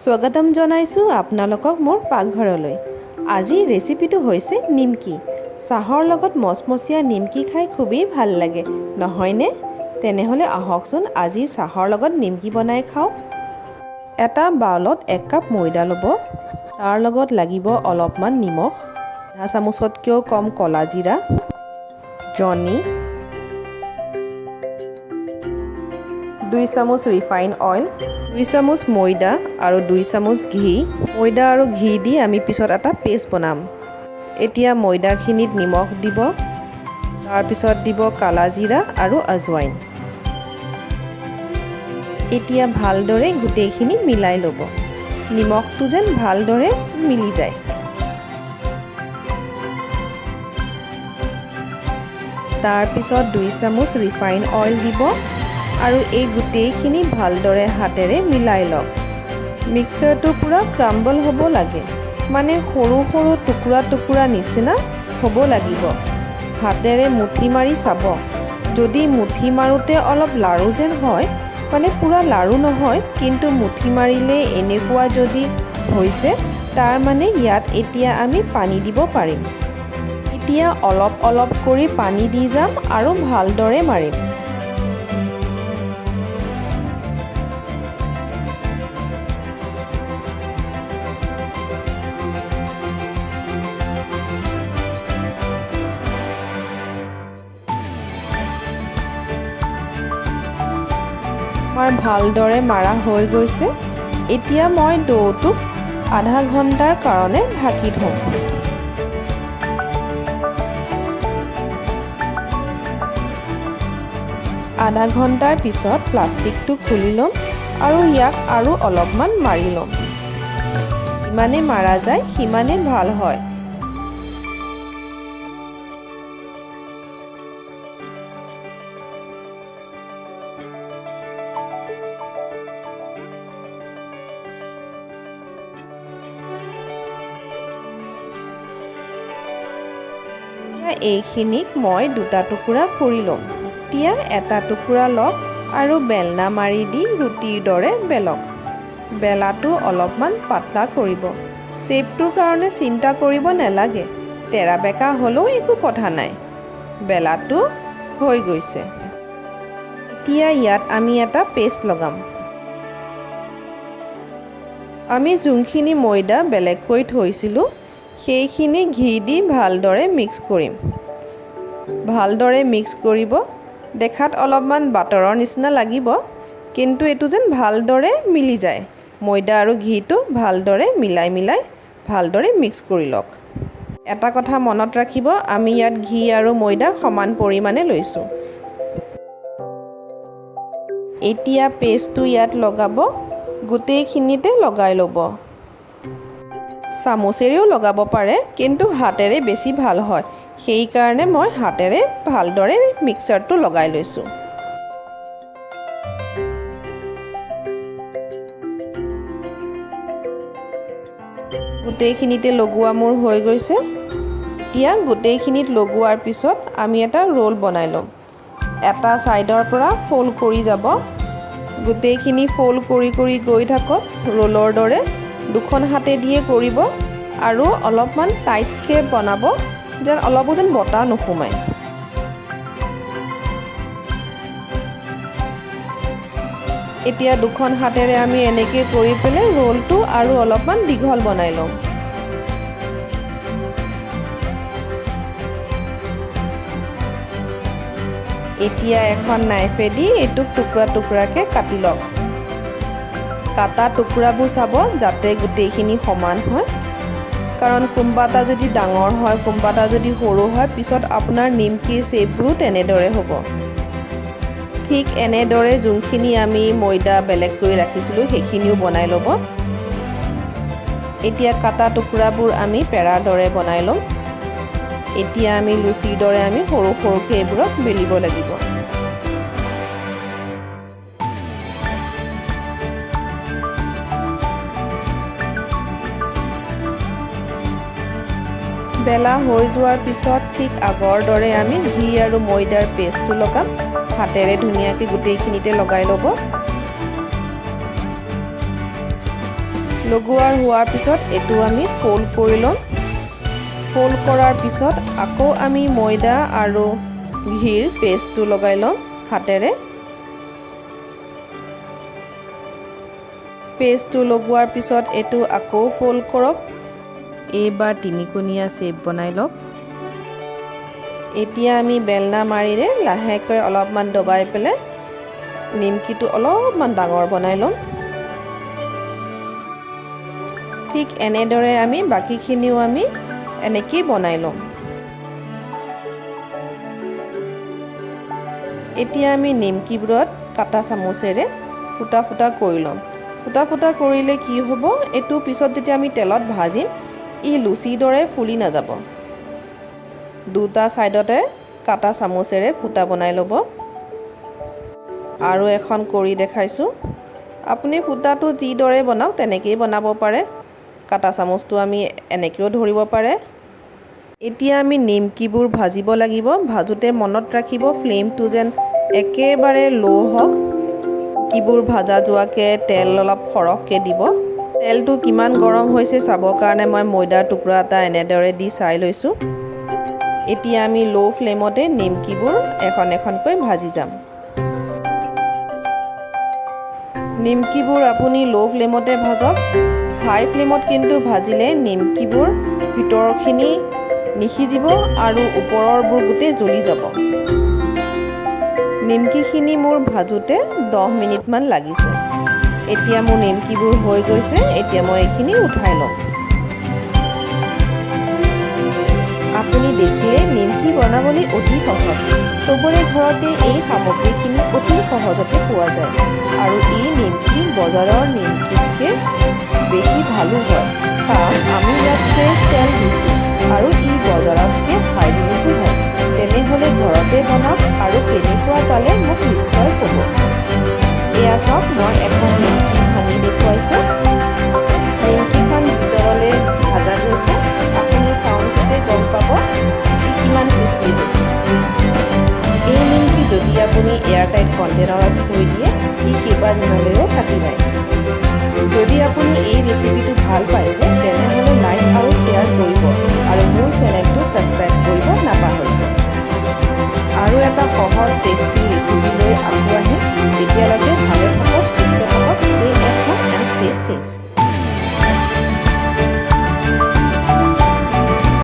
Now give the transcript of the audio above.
স্বাগতম জনাইছো আপোনালোকক মোৰ পাকঘৰলৈ। আজি ৰেচিপিটো হৈছে নিমকি। চাহৰ লগত মচমচীয়া নিমকি খাই খুবেই ভাল লাগে, নহয়নে? তেনেহ'লে আহকচোন আজি চাহৰ লগত নিমকি বনাই খাওঁ। এটা বাউলত 1 কাপ ময়দা ল'ব। তাৰ লগত লাগিব অলপমান নিমখ, আধা চামুচতকৈও কম ক'লা জিৰা, জনি, 2 চামুচ ৰিফাইন অইল, 2 চামুচ ময়দা আৰু 2 চামুচ ঘি। ময়দা আৰু ঘি দি আমি পিছত এটা পেষ্ট বনাম। এতিয়া ময়দাখিনিত নিমখ দিব, তাৰপিছত দিব কালা জিৰা আৰু আজৱাইন। এতিয়া ভালদৰে গোটেইখিনি মিলাই ল'ব। নিমখটো যেন ভালদৰে মিলি যায়। তাৰপিছত 2 চামুচ ৰিফাইন অইল দিব আৰু এই গোটেইখিনি ভালদৰে হাতেৰে মিলাই লওক। মিক্সাৰটো পুৰা ক্ৰাম্বল হ'ব লাগে, মানে সৰু সৰু টুকুৰা টুকুৰা নিচিনা হ'ব লাগিব। হাতেৰে মুঠি মাৰি চাব। যদি মুঠি মাৰোঁতে অলপ লাৰু যেন হয়, মানে পুৰা লাৰু নহয়, কিন্তু মুঠি মাৰিলে এনেকুৱা যদি হৈছে, তাৰ মানে ইয়াত এতিয়া আমি পানী দিব পাৰিম। এতিয়া অলপ অলপ কৰি পানী দি যাম আৰু ভালদৰে মাৰিম। ভালদৰে মাৰা হৈ গৈছে। এতিয়া মই ডোটোক আধা ঘণ্টাৰ কাৰণে ঢাকি থওঁ। আধা ঘণ্টাৰ পিছত প্লাষ্টিকটো খুলি ল'ম আৰু ইয়াক আৰু অলপমান মাৰি ল'ম। যিমানে মাৰা যায় সিমানে ভাল হয়। এইখিনিক মই 2টা টুকুৰা কৰি ল'ম। এতিয়া এটা টুকুৰা লওক আৰু বেলনা মাৰি দি ৰুটিৰ দৰে বেলক। বেলাটো অলপমান পাতলা কৰিব। শ্বেপটোৰ কাৰণে চিন্তা কৰিব নালাগে, তেৰা বেকা হ'লেও একো কথা নাই। বেলাটো হৈ গৈছে। এতিয়া ইয়াত আমি এটা পেষ্ট লগাম। আমি যোনখিনি ময়দা বেলেগকৈ থৈছিলোঁ, সেইখিনি ঘি দি ভালদৰে মিক্স কৰিম। ভালদৰে মিক্স কৰিব। দেখাত অলপমান বাটাৰৰ নিচিনা লাগিব, কিন্তু এইটো যেন ভালদৰে মিলি যায়। ময়দা আৰু ঘিটো ভালদৰে মিলাই ভালদৰে মিক্স কৰি লওক। এটা কথা মনত ৰাখিব, আমি ইয়াত ঘি আৰু ময়দা সমান পৰিমাণে লৈছোঁ। এতিয়া পেষ্টটো ইয়াত লগাব। গোটেইখিনিতে লগাই ল'ব। চামুচেৰেও লগাব পাৰে, কিন্তু হাতেৰে বেছি ভাল হয়। সেইকাৰণে মই হাতেৰে ভালদৰে মিক্সাৰটো লগাই লৈছোঁ। গোটেইখিনিতে লগোৱা মোৰ হৈ গৈছে। এতিয়া গোটেইখিনিত লগোৱাৰ পিছত আমি এটা ৰোল বনাই ল'ম। এটা ছাইডৰ পৰা ফ'ল্ড কৰি যাব। গোটেইখিনি ফ'ল্ড কৰি কৰি গৈ থাকক ৰোলৰ দৰে। 2খন হাতে দিয়ে কৰিব আৰু অলপমান টাইটকৈ বনাব, যেন অলপো যেন বতাহ নোসোমায়। এতিয়া 2খন হাতেৰে আমি এনেকৈ কৰি পেলাই ৰোলটো আৰু অলপমান দীঘল বনাই ল'ম। এতিয়া এখন নাইফেদি এইটোক টুকুৰা টুকুৰাকৈ কাটি লওক। কাটা টুকুৰাবোৰ চাব যাতে গোটেইখিনি সমান হয়, কাৰণ কোনোবা এটা যদি ডাঙৰ হয়, কোনোবা এটা যদি সৰু হয়, পিছত আপোনাৰ নিমকিৰ শ্বেপবোৰো তেনেদৰে হ'ব। ঠিক এনেদৰে যোনখিনি আমি ময়দা বেলেগ কৰি ৰাখিছিলোঁ সেইখিনিও বনাই ল'ব। এতিয়া কাটা টুকুৰাবোৰ আমি পেৰাৰ দৰে বনাই ল'ম। এতিয়া আমি লুচিৰ দৰে আমি সৰু সৰুকৈ এইবোৰক বেলিব লাগিব। বেলা হৈ যোৱাৰ পিছত ঠিক আগৰ দৰে আমি ঘি আৰু ময়দাৰ পেষ্টটো লগাম। হাতেৰে ধুনীয়াকৈ গোটেইখিনিতে লগাই ল'ব। লগোৱাৰ হোৱাৰ পিছত এইটো আমি ফ'ল্ড কৰি ল'ম। ফ'ল্ড কৰাৰ পিছত আকৌ আমি ময়দা আৰু ঘিৰ পেষ্টটো লগাই ল'ম হাতেৰে। পেষ্টটো লগোৱাৰ পিছত এইটো আকৌ ফ'ল্ড কৰক। এইবাৰ তিনিকোণীয়া শ্বেপ বনাই লওক। এতিয়া আমি বেলনা মাৰিৰে লাহেকৈ অলপমান দবাই পেলাই নিমকিটো অলপমান ডাঙৰ বনাই ল'ম। ঠিক এনেদৰে আমি বাকীখিনিও আমি এনেকেই বনাই ল'ম। এতিয়া আমি নিমকিবোৰত কাটা চামুচেৰে ফুটা ফুটা কৰি ল'ম। ফুটা ফুটা কৰিলে কি হ'ব, এইটো পিছত যেতিয়া আমি তেলত ভাজিম ই লুচিৰ দৰে ফুলি নাযাব। দুটা ছাইডতে কাটা চামুচেৰে ফুটা বনাই ল'ব। আৰু এখন কৰি দেখাইছোঁ। আপুনি ফুটাটো যিদৰে বনাওক তেনেকেই বনাব পাৰে। কাটা চামুচটো আমি এনেকৈও ধৰিব পাৰে। এতিয়া আমি নিমকিবোৰ ভাজিব লাগিব। ভাজোঁতে মনত ৰাখিব ফ্লেমটো যেন একেবাৰে ল' হওক। নিমকিবোৰ ভাজা যোৱাকৈ তেল অলপ সৰহকৈ দিব। তেলটো কিমান গৰম হৈছে চাবৰ কাৰণে মই ময়দাৰ টুকুৰা এটা এনেদৰে দি চাই লৈছোঁ। এতিয়া আমি ল' ফ্লেমতে নিমকিবোৰ এখন এখনকৈ ভাজি যাম। নিমকিবোৰ আপুনি ল' ফ্লেমতে ভাজক। হাই ফ্লেমত কিন্তু ভাজিলে নিমকিবোৰ ভিতৰখিনি নিসিজিব আৰু ওপৰৰবোৰ গোটেই জ্বলি যাব। নিমকিখিনি মোৰ ভাজোঁতে 10 মিনিটমান লাগিছে। এতিয়া মোৰ নিমকিবোৰ হৈ গৈছে। এতিয়া মই এইখিনি উঠাই ল'ম। আপুনি দেখিলে নিমকি বনাবলৈ অতি সহজ। চবৰে ঘৰতে এই সামগ্ৰীখিনি অতি সহজতে পোৱা যায় আৰু এই নিমকি বজাৰৰ নিমকিতকৈ বেছি ভালো হয়, কাৰণ আমি ইয়াত ফ্ৰেছ তেল দিছোঁ আৰু ই বজাৰতকৈ হাইজেনিকো হয়। তেনেহ'লে ঘৰতে বনাওক আৰু কেনেকুৱা পালে মোক নিশ্চয় ক'ব। এয়া চাওক, মই এখন নিমকি ভাঙি দেখুৱাইছোঁ।